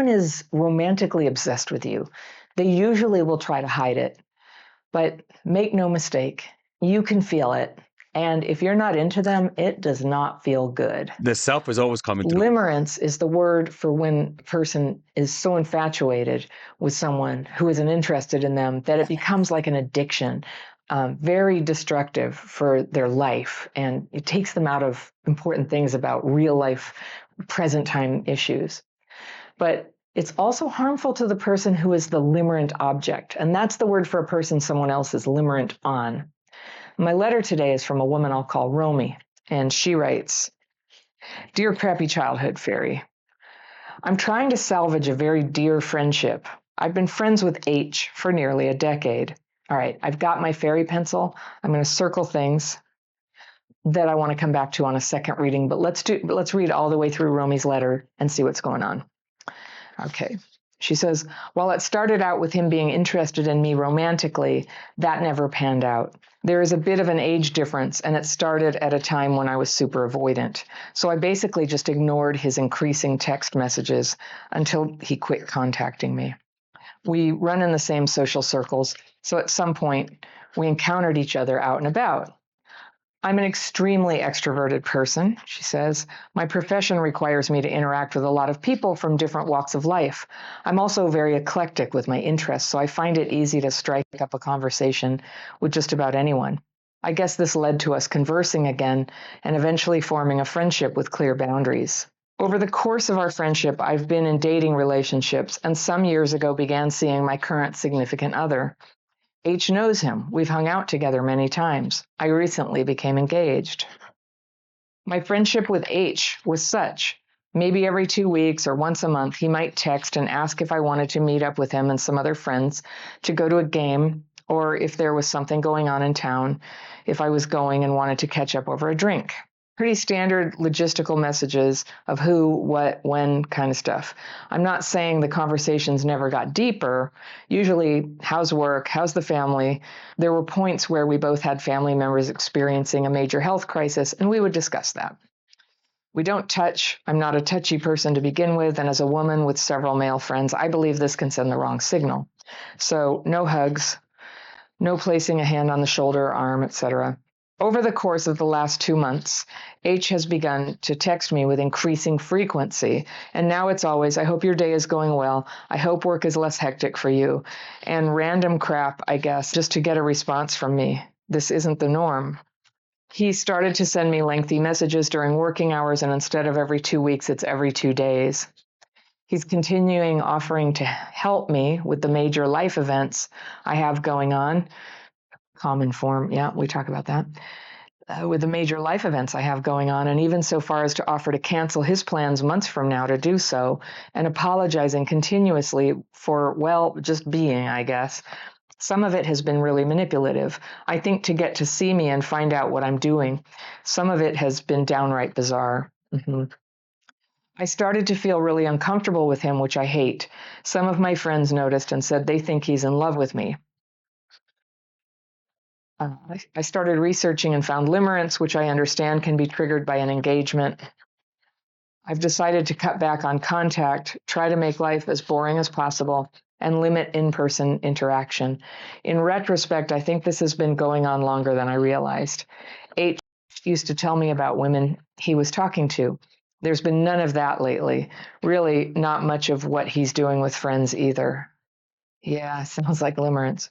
someone is romantically obsessed with you, they usually will try to hide it. But make no mistake, you can feel it. And if you're not into them, it does not feel good. The self is always coming through. Limerence is the word for when a person is so infatuated with someone who isn't interested in them that it becomes like an addiction, very destructive for their life. And it takes them out of important things about real life, present time issues. But it's also harmful to the person who is the limerent object. And that's the word for a person someone else is limerent on. My letter today is from a woman I'll call Romy. And she writes, "Dear Crappy Childhood Fairy, I'm trying to salvage a very dear friendship. I've been friends with H for nearly a decade. All right, I've got my fairy pencil. I'm going to circle things that I want to come back to on a second reading, but let's read all the way through Romy's letter and see what's going on." Okay. She says, "While it started out with him being interested in me romantically, that never panned out. There is a bit of an age difference, and it started at a time when I was super avoidant. So I basically just ignored his increasing text messages until he quit contacting me. We run in the same social circles, so at some point we encountered each other out and about. I'm an extremely extroverted person," she says. "My profession requires me to interact with a lot of people from different walks of life. I'm also very eclectic with my interests, so I find it easy to strike up a conversation with just about anyone. I guess this led to us conversing again and eventually forming a friendship with clear boundaries. Over the course of our friendship, I've been in dating relationships and some years ago began seeing my current significant other. H knows him. We've hung out together many times. I recently became engaged. My friendship with H was such. Maybe every 2 weeks or once a month, he might text and ask if I wanted to meet up with him and some other friends to go to a game, or if there was something going on in town, if I was going and wanted to catch up over a drink. Pretty standard logistical messages of who, what, when kind of stuff. I'm not saying the conversations never got deeper. Usually, how's work? How's the family? There were points where we both had family members experiencing a major health crisis, and we would discuss that. We don't touch. I'm not a touchy person to begin with, and as a woman with several male friends, I believe this can send the wrong signal. So no hugs, no placing a hand on the shoulder or arm, etc. Over the course of the last 2 months, H has begun to text me with increasing frequency, and now it's always, I hope your day is going well, I hope work is less hectic for you, and random crap, I guess, just to get a response from me. This isn't the norm. He started to send me lengthy messages during working hours, and instead of every 2 weeks, it's every 2 days. He's continuing offering to help me with the major life events I have going on. Common form, yeah, we talk about that. With the major life events I have going on, and even so far as to offer to cancel his plans months from now to do so, and apologizing continuously for, well, just being, I guess. Some of it has been really manipulative, I think, to get to see me and find out what I'm doing. Some of it has been downright bizarre. I started to feel really uncomfortable with him, which I hate. Some of my friends noticed and said they think he's in love with me. I started researching and found limerence, which I understand can be triggered by an engagement. I've decided to cut back on contact, try to make life as boring as possible, and limit in-person interaction. In retrospect, I think this has been going on longer than I realized. H used to tell me about women he was talking to. There's been none of that lately. Really, not much of what he's doing with friends either. Yeah, sounds like limerence.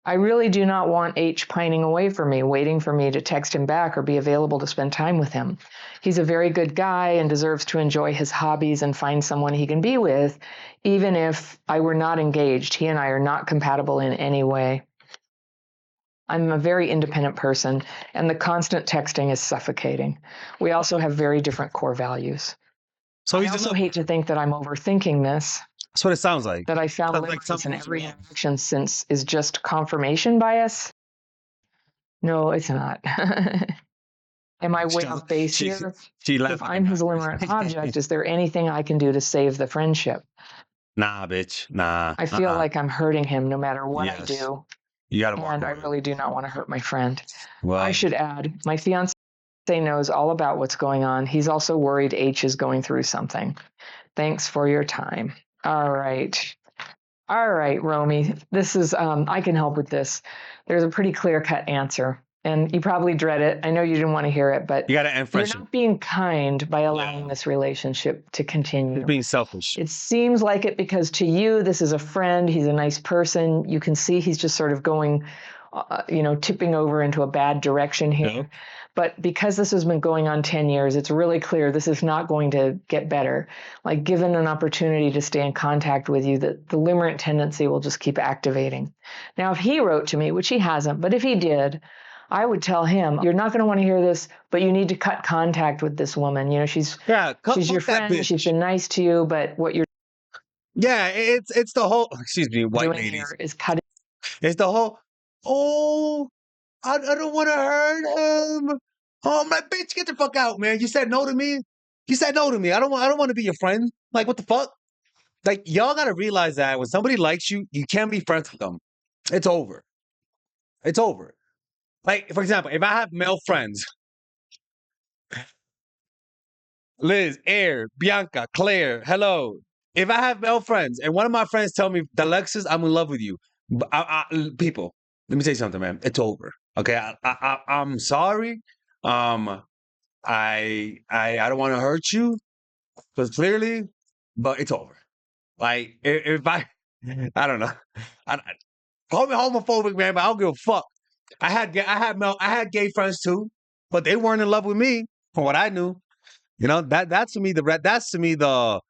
I really do not want H pining away for me, waiting for me to text him back or be available to spend time with him. He's a very good guy and deserves to enjoy his hobbies and find someone he can be with. Even if I were not engaged, he and I are not compatible in any way. I'm a very independent person, and the constant texting is suffocating. We also have very different core values. So I also hate to think that I'm overthinking this. That's what it sounds like. That I found limerence in every interaction since is just confirmation bias. No, it's not. Am I way off base here? If I'm his limerent object, is there anything I can do to save the friendship? Nah, bitch. Nah. I feel like I'm hurting him no matter what I do. You gotta walk and away. I really do not want to hurt my friend. Well, I should add, my fiance knows all about what's going on. He's also worried H is going through something. Thanks for your time. All right. All right, Romy. This is, I can help with this. There's a pretty clear cut answer, and you probably dread it. I know you didn't want to hear it, but You got to end you're friendship. not being kind by allowing Yeah. this relationship to It's continue. being selfish. It seems like it because to you, this is a friend. He's a nice person. You can see he's just sort of going, tipping over into a bad direction here. Yeah. But because this has been going on 10 years, it's really clear this is not going to get better. Like, given an opportunity to stay in contact with you, that the limerent tendency will just keep activating. Now, if he wrote to me, which he hasn't, but if he did, I would tell him, you're not going to want to hear this, but you need to cut contact with this woman. You know, she's your friend. She's been nice to you, but what you're it's the whole, excuse me, white doing ladies. here is cutting. It's the whole, oh, I don't want to hurt him. Oh, my bitch, get the fuck out, man. You said no to me. You said no to me. I don't want to be your friend. Like, what the fuck? Like, y'all got to realize that when somebody likes you, you can't be friends with them. It's over. It's over. Like, for example, if I have male friends, Liz, Air, Bianca, Claire, hello. If I have male friends and one of my friends tell me, Alexis, I'm in love with you, people, let me tell you something, man. It's over. Okay, I'm sorry. I don't want to hurt you because clearly, but it's over. Like if I don't know. I call me homophobic, man, but I don't give a fuck. I had gay friends too, but they weren't in love with me, from what I knew. You know, that's to me the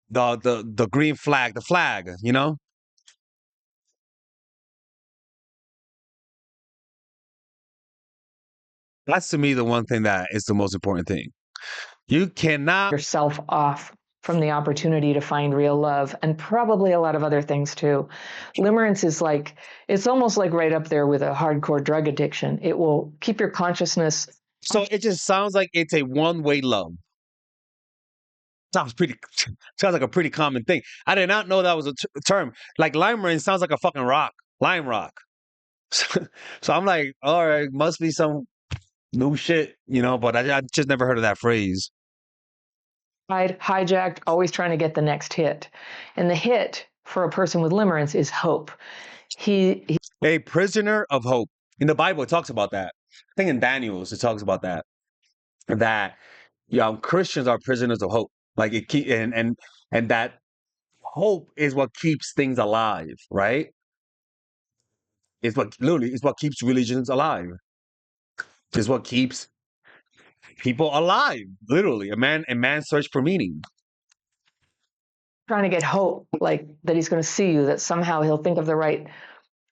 the green flag, the flag, you know? That's to me the one thing that is the most important thing. You cannot Yourself off from the opportunity to find real love and probably a lot of other things too. Limerence is like, it's almost like right up there with a hardcore drug addiction. It will keep your consciousness. So it just sounds like it's a one-way love. Sounds like a pretty common thing. I did not know that was a term. Like limerence sounds like a fucking rock, lime rock. So I'm like, all right, must be some new shit, you know, but I just never heard of that phrase. Hijacked, always trying to get the next hit. And the hit for a person with limerence is hope. He A prisoner of hope. In the Bible, it talks about that. I think in Daniel's, it talks about that. That Christians are prisoners of hope. Like it keep and that hope is what keeps things alive, right? It's what literally is what keeps religions alive. It's what keeps people alive. Literally, a man's search for meaning. trying to get hope, like that he's going to see you, that somehow he'll think of the right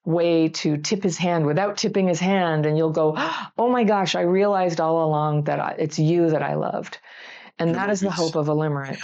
way to tip his hand without tipping his hand, and you'll go, oh my gosh, I realized all along that it's you that I loved. And that is the hope of a limerent.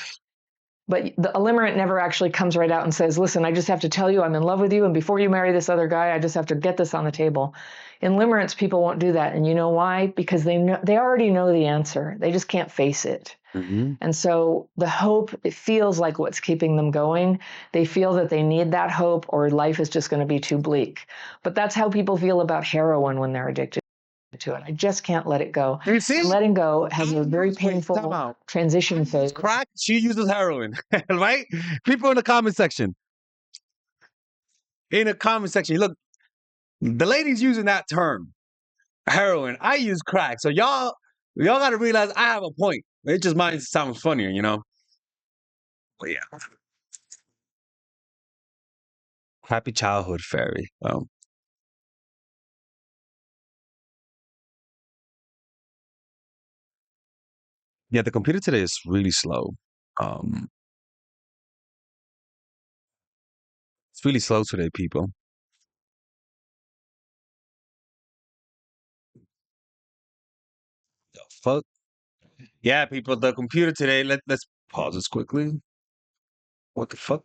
But a limerent never actually comes right out and says, listen, I just have to tell you I'm in love with you, and before you marry this other guy, I just have to get this on the table. In limerence, people won't do that. And you know why? Because they already know the answer. They just can't face it. Mm-hmm. And so the hope, it feels like what's keeping them going. They feel that they need that hope, or life is just going to be too bleak. But that's how people feel about heroin when they're addicted to it. I just can't let it go. You see? And letting go has a very painful transition phase. Crack, she uses heroin, right? People in the comment section. In the comment section, look, the lady's using that term, heroin. I use crack. So y'all got to realize I have a point. It just might sound funnier, you know? But yeah. Happy childhood, fairy. Yeah, the computer today is really slow. It's really slow today, people. The fuck? Yeah, people, the computer today, let's pause this quickly. What the fuck?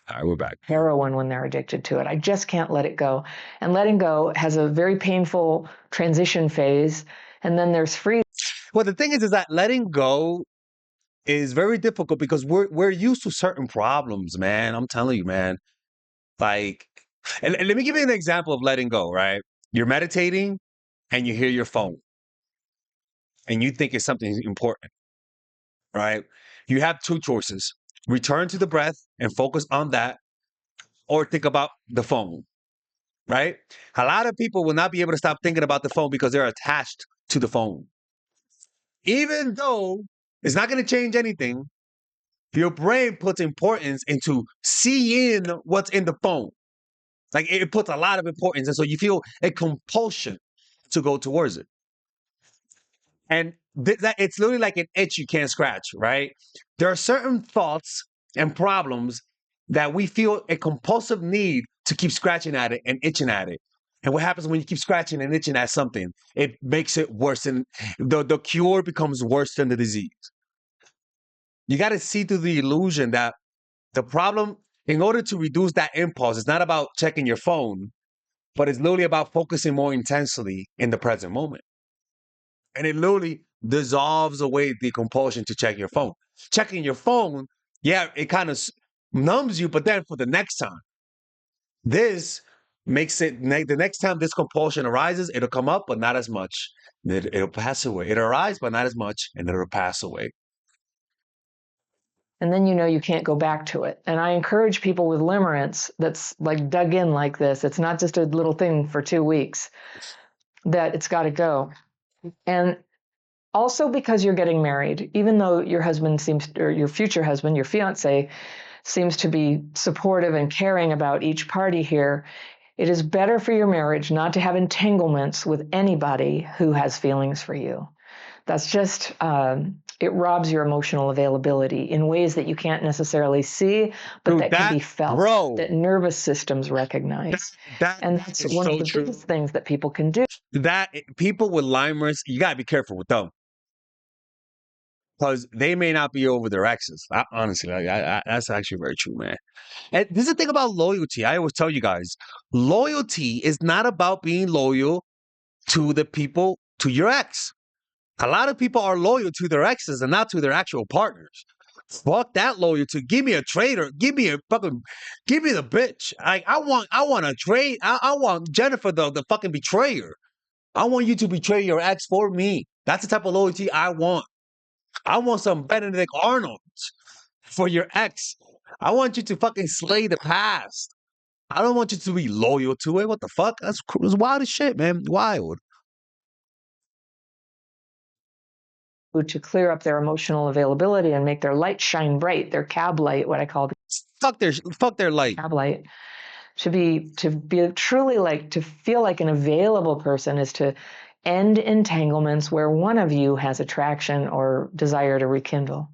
All right, we're back. Heroin when they're addicted to it. I just can't let it go. And letting go has a very painful transition phase. And then there's freedom. Well, the thing is that letting go is very difficult because we're used to certain problems, man. I'm telling you, man. Like, and let me give you an example of letting go, right? You're meditating and you hear your phone and you think it's something important. right? You have two choices: return to the breath and focus on that, or think about the phone, right? A lot of people will not be able to stop thinking about the phone because they're attached to the phone. Even though it's not going to change anything, your brain puts importance into seeing what's in the phone. Like it puts a lot of importance. And so you feel a compulsion to go towards it. And that it's literally like an itch you can't scratch, right? There are certain thoughts and problems that we feel a compulsive need to keep scratching at it and itching at it. And what happens when you keep scratching and itching at something? It makes it worse, and the cure becomes worse than the disease. You got to see through the illusion that the problem, in order to reduce that impulse, it's not about checking your phone, but it's literally about focusing more intensely in the present moment. And it literally dissolves away the compulsion to check your phone. Checking your phone, yeah, it kind of numbs you, but then for the next time, this makes it the next time this compulsion arises, it'll come up, but not as much. It'll pass away. It'll arise, but not as much, and it'll pass away. And then you know you can't go back to it. And I encourage people with limerence that's like dug in like this. It's not just a little thing for 2 weeks, that it's got to go. And also because you're getting married, even though your husband seems, or your future husband, your fiance, seems to be supportive and caring about each party here, it is better for your marriage not to have entanglements with anybody who has feelings for you. That's just, it robs your emotional availability in ways that you can't necessarily see, but Dude, that can be felt, that nervous systems recognize. And that's one of the biggest things that people can do. That people with Limerance, you gotta be careful with them because they may not be over their exes. Honestly, that's actually very true, man. And this is the thing about loyalty. I always tell you guys, loyalty is not about being loyal to the people, to your ex. A lot of people are loyal to their exes and not to their actual partners. Fuck that loyalty. Give me a traitor. Give me the bitch. I want a trade. I want Jennifer, the fucking betrayer. I want you to betray your ex for me. That's the type of loyalty I want. I want some Benedict Arnold for your ex. I want you to fucking slay the past. I don't want you to be loyal to it. What the fuck? That's wild as shit, man. Wild. To clear up their emotional availability and make their light shine bright, their cab light, what I call fuck their light. Cab light. To be truly like, to feel like an available person is to end entanglements where one of you has attraction or desire to rekindle.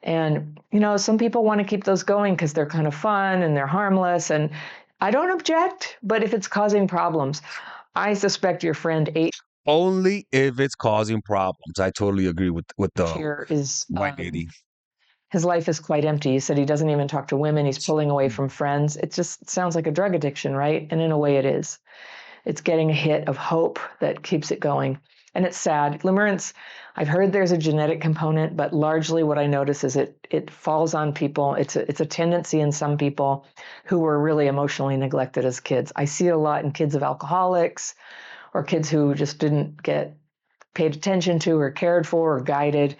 And, you know, some people want to keep those going because they're kind of fun and they're harmless. And I don't object, but if it's causing problems, I suspect your friend only if it's causing problems. I totally agree with the here is white lady. His life is quite empty. He said he doesn't even talk to women. He's pulling away from friends. It just sounds like a drug addiction, right? And in a way it is. It's getting a hit of hope that keeps it going. And it's sad. Limerence, I've heard there's a genetic component, but largely what I notice is it falls on people. It's a tendency in some people who were really emotionally neglected as kids. I see it a lot in kids of alcoholics or kids who just didn't get paid attention to or cared for or guided.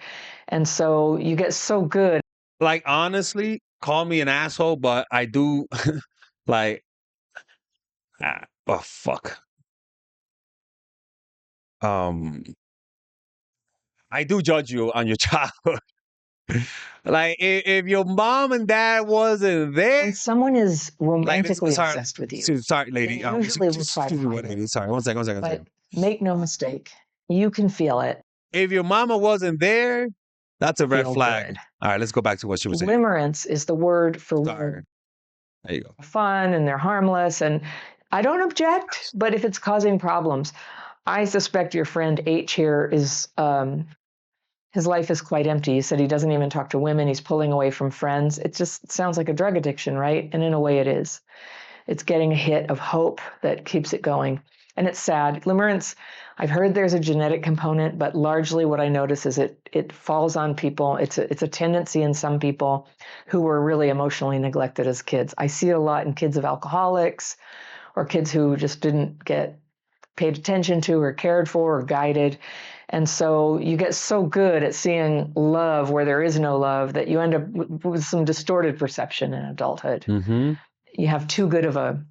And so you get so good. Like, honestly, call me an asshole, but I do like, oh, fuck. I do judge you on your childhood. Like, if your mom and dad wasn't there, when someone is romantically sorry, obsessed with you, sorry, lady. usually will try to hide it. Sorry, one second. But make no mistake, you can feel it. If your mama wasn't there, that's a red Feel flag. good. All right, let's go back to what she was saying. Limerence is the word for Sorry. There you go. fun and they're harmless. And I don't object, but if it's causing problems, I suspect your friend H here is his life is quite empty. He said he doesn't even talk to women. He's pulling away from friends. It just sounds like a drug addiction, right? And in a way it is. It's getting a hit of hope that keeps it going. And it's sad. Limerence, I've heard there's a genetic component, but largely what I notice is it falls on people. It's a tendency in some people who were really emotionally neglected as kids. I see it a lot in kids of alcoholics or kids who just didn't get paid attention to or cared for or guided. And so you get so good at seeing love where there is no love that you end up with some distorted perception in adulthood. Mm-hmm. You have too good of a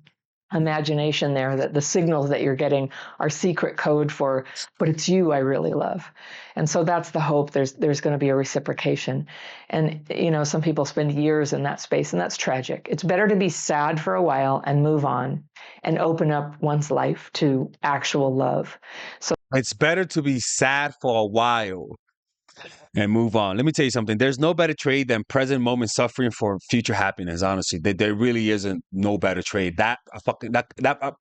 imagination there that the signals that you're getting are secret code for, but it's you I really love. And so that's the hope. There's going to be a reciprocation. And some people spend years in that space, and that's tragic. It's better to be sad for a while and move on and open up one's life to actual love. So It's better to be sad for a while and move on. Let me tell you something. There's no better trade than present moment suffering for future happiness. Honestly, there really isn't no better trade. That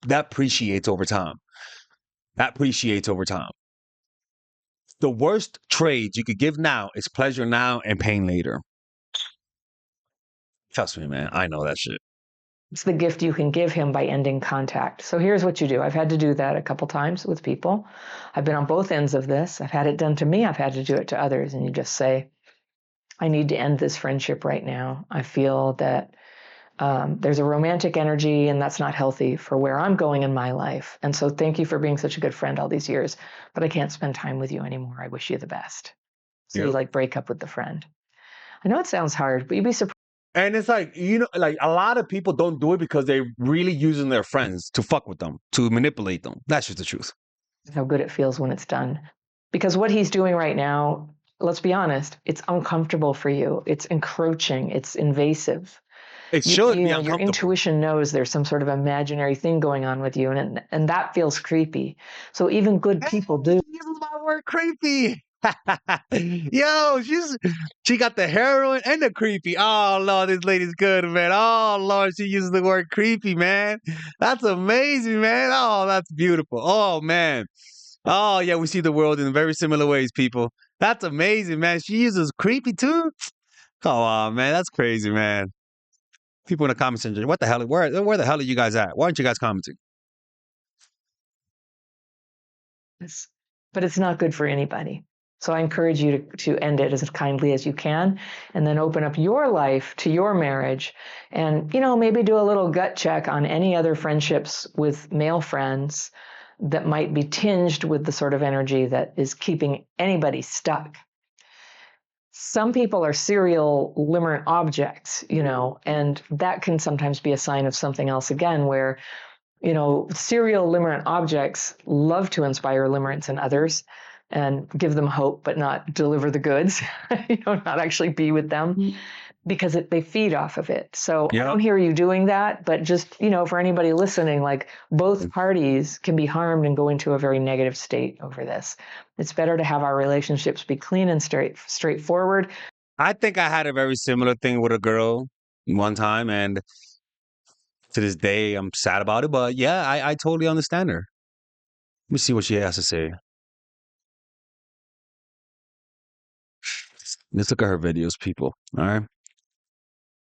appreciates over time. That appreciates over time. The worst trade you could give now is pleasure now and pain later. Trust me, man. I know that shit. it's the gift you can give him by ending contact. So here's what you do. I've had to do that a couple times with people. I've been on both ends of this. I've had it done to me. I've had to do it to others. And you just say, I need to end this friendship right now. I feel that there's a romantic energy, and that's not healthy for where I'm going in my life. And so thank you for being such a good friend all these years, but I can't spend time with you anymore. I wish you the best. So you break up with the friend. I know it sounds hard, but you'd be surprised. And it's like, like a lot of people don't do it because they're really using their friends to fuck with them, to manipulate them. That's just the truth. How good it feels when it's done. Because what he's doing right now, let's be honest, it's uncomfortable for you. It's encroaching. It's invasive. It should be your uncomfortable. intuition knows there's some sort of imaginary thing going on with you, and that feels creepy. So even good people do. Use my word creepy. Yo, she got the heroin and the creepy. Oh Lord, this lady's good, man. Oh Lord, she uses the word creepy, man. That's amazing, man. Oh, that's beautiful. Oh man. Oh yeah, we see the world in very similar ways, people. That's amazing, man. She uses creepy too. Come on, man. That's crazy, man. People in the comment section, what the hell? Where the hell are you guys at? Why aren't you guys commenting? But it's not good for anybody. So I encourage you to end it as kindly as you can, and then open up your life to your marriage, and maybe do a little gut check on any other friendships with male friends that might be tinged with the sort of energy that is keeping anybody stuck. Some people are serial limerent objects, and that can sometimes be a sign of something else again, where serial limerent objects love to inspire limerence in others and give them hope, but not deliver the goods, not actually be with them, because they feed off of it. So I don't hear you doing that, but just, for anybody listening, like both parties can be harmed and go into a very negative state over this. It's better to have our relationships be clean and straightforward. I think I had a very similar thing with a girl one time, and to this day, I'm sad about it, but yeah, I totally understand her. Let me see what she has to say. Let's look at her videos, people. All right.